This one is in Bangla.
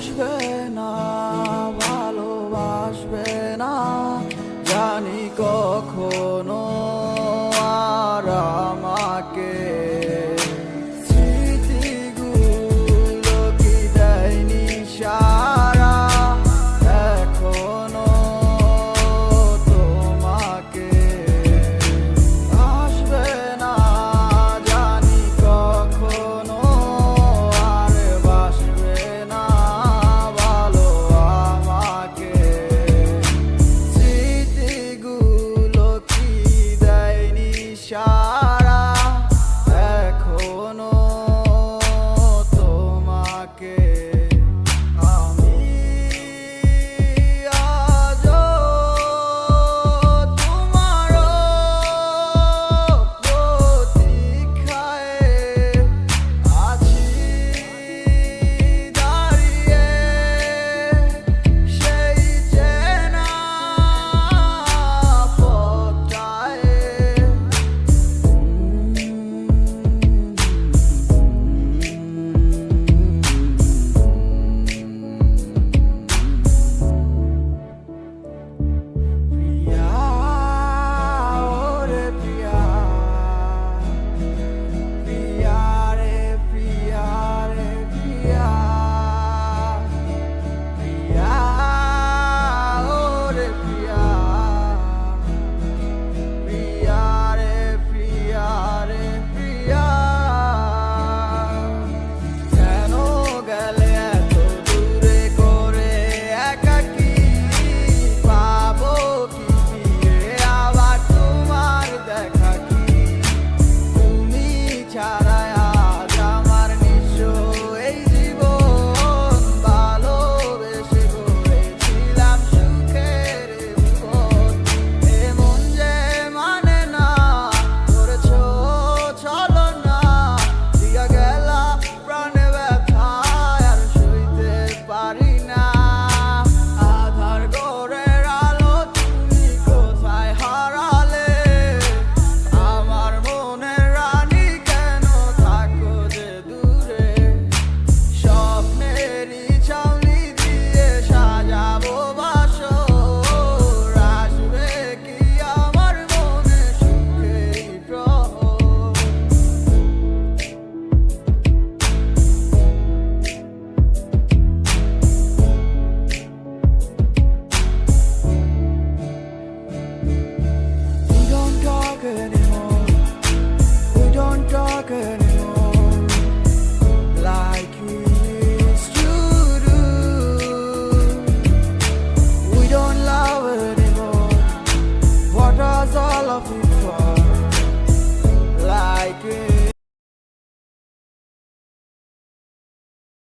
আসবে না, ভালোবাসবে না জানি কখনো আর আমাকে। স্মৃতিগুলো কি দেয়নি সারা এখনো তোমাকে? আসবে না জানি কখনো আর বাসবে না ভালো আমাকে। স্মৃতিগুলো কি দেয়নি সারা এখনো তোমাকে। আমি আজও তোমারও প্রতীক্ষায় আছি দাঁড়িয়ে, সেই চেনা পথটায়। প্রিয়া ওরে প্রিয়া, প্রিয়া রে প্রিয়া রে প্রিয়া, প্রিয়া ওরে প্রিয়া, প্রিয়া রে প্রিয়া রে প্রিয়া। কেন গেলে এত দূরে করে একাকী? পাবো কি ফিরে আবার তোমার দেখা কি? তুমি ছাড়া আজ আমার নিঃস্ব এই জীবন। ভালোবেসে গড়েছিলাম সুখের ভুবন। এমন যে মানে না করেছো ছলনা, দিয়া গেলা প্রাণে ব্যথা আর সইতে পারি না। আধার ঘরের আলো তুমি কোথায় হারালে? আমার মনের রানী কেন থাকো যে দূরে? স্বপ্নেরই ছাউনি দিয়ে সাজাবো বাসর। আসবে কি আমার মনে সুখের প্রহর? We don't talk anymore. We don't talk anymore.